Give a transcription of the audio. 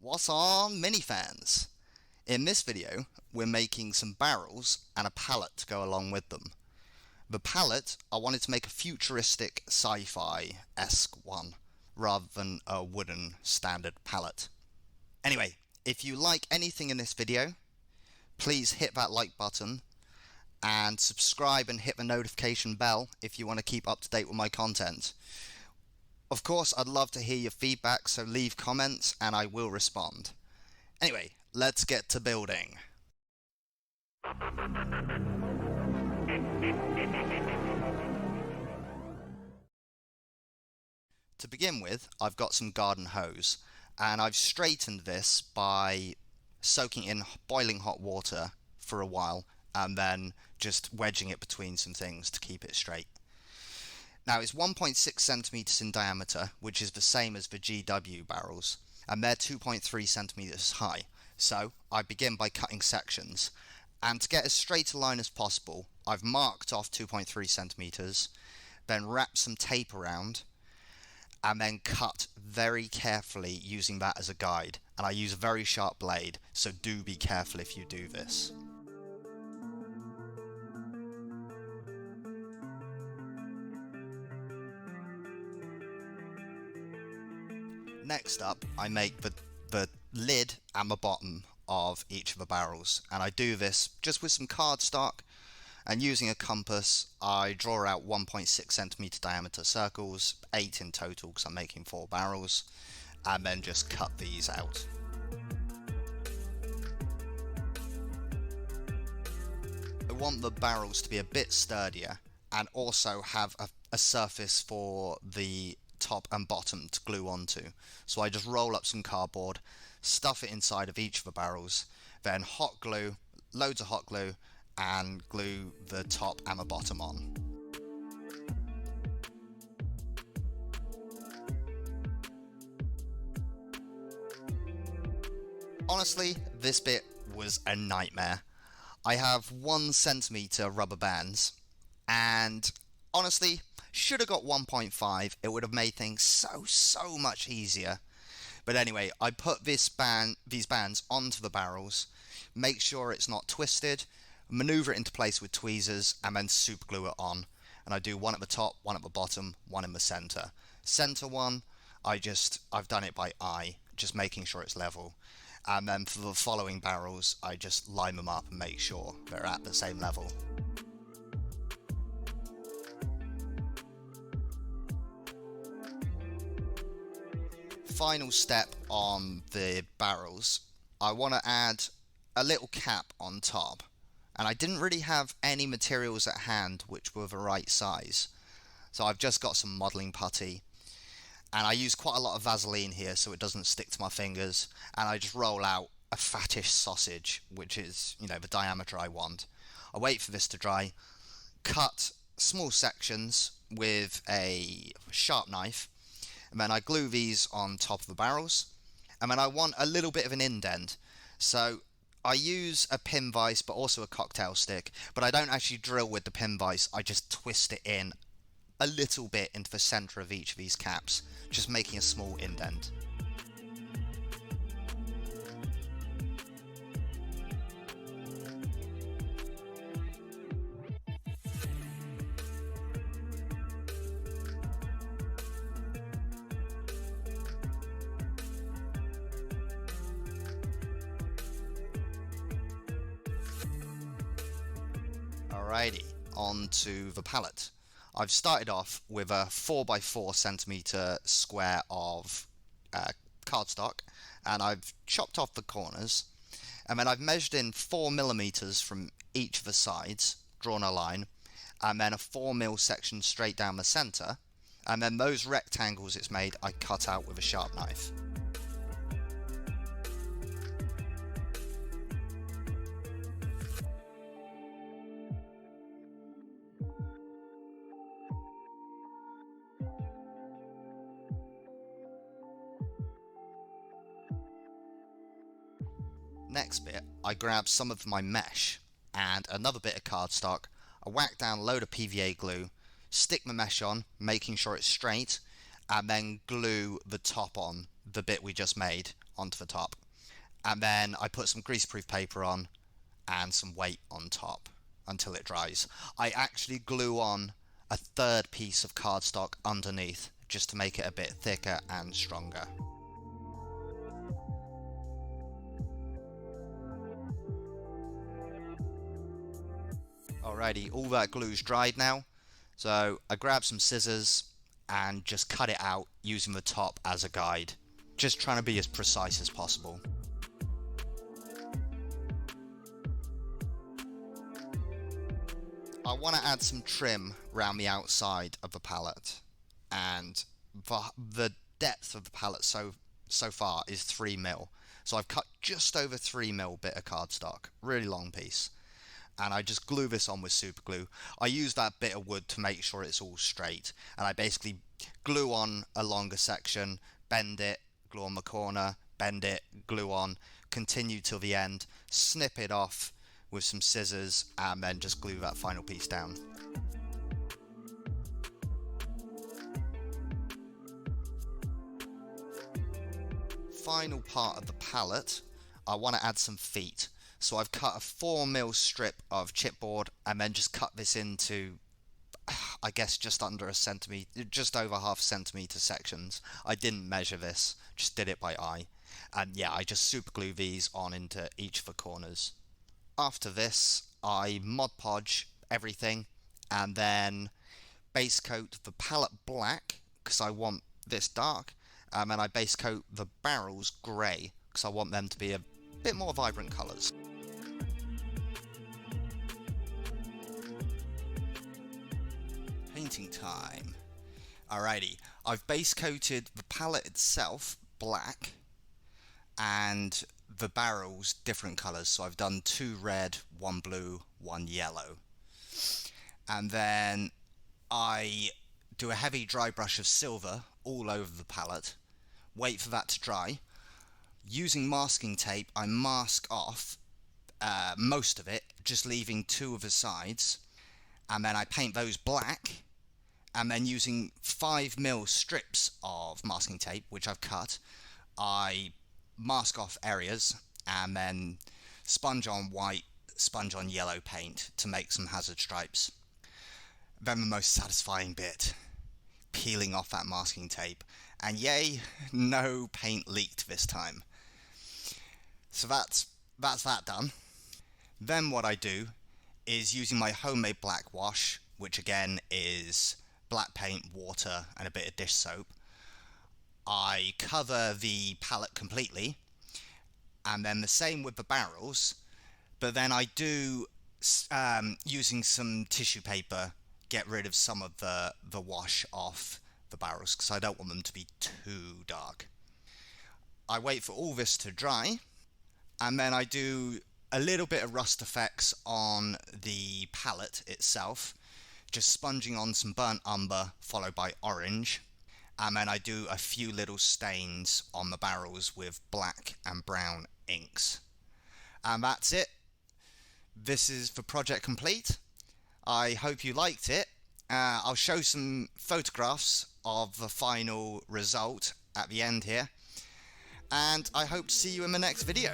What's on, mini-fans? In this video, we're making some barrels and a pallet to go along with them. The pallet, I wanted to make a futuristic sci-fi-esque one, rather than a wooden standard pallet. Anyway, if you like anything in this video, please hit that like button and subscribe and hit the notification bell if you want to keep up to date with my content. Of course, I'd love to hear your feedback, so leave comments and I will respond. Anyway, let's get to building. To begin with, I've got some garden hose, and I've straightened this by soaking in boiling hot water for a while and then just wedging it between some things to keep it straight. Now it's 1.6 centimeters in diameter, which is the same as the GW barrels, and they're 2.3 centimeters high. So I begin by cutting sections, and to get as straight a line as possible, I've marked off 2.3 centimeters, then wrap some tape around, and then cut very carefully using that as a guide. And I use a very sharp blade, so do be careful if you do this. Next up, I make the lid and the bottom of each of the barrels, and I do this just with some cardstock, and using a compass I draw out 1.6 centimeter diameter circles, 8 in total because I'm making 4 barrels, and then just cut these out. I want the barrels to be a bit sturdier and also have a surface for the top and bottom to glue onto. So I just roll up some cardboard, stuff it inside of each of the barrels, then hot glue, loads of hot glue, and glue the top and the bottom on. Honestly, this bit was a nightmare. I have 1 centimeter rubber bands, and honestly, should have got 1.5. It would have made things so much easier. But anyway, I put these bands onto the barrels, make sure it's not twisted, maneuver it into place with tweezers, and then super glue it on. And I do one at the top, one at the bottom, one in the center. Center one, I've done it by eye, just making sure it's level. And then for the following barrels, I just line them up and make sure they're at the same level. Final step on the barrels, I want to add a little cap on top, and I didn't really have any materials at hand which were the right size, so I've just got some modelling putty, and I use quite a lot of Vaseline here so it doesn't stick to my fingers, and I just roll out a fattish sausage, which is, you know, the diameter I want. I wait for this to dry, cut small sections with a sharp knife, and then I glue these on top of the barrels, and then I want a little bit of an indent, so I use a pin vise but also a cocktail stick, but I don't actually drill with the pin vise, I just twist it in a little bit into the centre of each of these caps, just making a small indent. Alrighty, on to the pallet. I've started off with a 4x4 centimeter square of cardstock, and I've chopped off the corners, and then I've measured in 4 millimeters from each of the sides, drawn a line, and then a 4mm section straight down the center, and then those rectangles it's made I cut out with a sharp knife. Next bit, I grab some of my mesh and another bit of cardstock, I whack down a load of PVA glue, stick the mesh on, making sure it's straight, and then glue the top on, the bit we just made, onto the top. And then I put some greaseproof paper on and some weight on top until it dries. I actually glue on a third piece of cardstock underneath just to make it a bit thicker and stronger. Alrighty, all that glue's dried now, so I grab some scissors and just cut it out using the top as a guide. Just trying to be as precise as possible. I want to add some trim around the outside of the pallet, and the depth of the pallet so far is 3mm. So I've cut just over 3mm bit of cardstock, really long piece. And I just glue this on with super glue. I use that bit of wood to make sure it's all straight, and I basically glue on a longer section, bend it, glue on the corner, bend it, glue on, continue till the end, snip it off with some scissors, and then just glue that final piece down. Final part of the pallet, I want to add some feet. So I've cut a 4mm strip of chipboard and then just cut this into, I guess, just under a centimetre, just over half centimetre sections. I didn't measure this, just did it by eye. And yeah, I just super glue these on into each of the corners. After this, I Mod Podge everything and then base coat the pallet black because I want this dark, and then I base coat the barrels grey because I want them to be a bit more vibrant colours. Painting time. Alrighty, I've base coated the pallet itself black and the barrels different colours, so I've done 2 red, 1 blue, 1 yellow. And then I do a heavy dry brush of silver all over the pallet, wait for that to dry. Using masking tape, I mask off most of it, just leaving 2 of the sides, and then I paint those black, and then using 5mm strips of masking tape, which I've cut, I mask off areas, and then sponge on white, sponge on yellow paint to make some hazard stripes. Then the most satisfying bit, peeling off that masking tape, and yay, no paint leaked this time. So that's that done. Then what I do is, using my homemade black wash, which again is black paint, water and a bit of dish soap, I cover the palette completely, and then the same with the barrels, but then I do, using some tissue paper, get rid of some of the wash off the barrels because I don't want them to be too dark. I wait for all this to dry, and then I do a little bit of rust effects on the palette itself, just sponging on some burnt umber followed by orange, and then I do a few little stains on the barrels with black and brown inks. And that's it. This is the project complete. I hope you liked it. I'll show some photographs of the final result at the end here, and I hope to see you in the next video.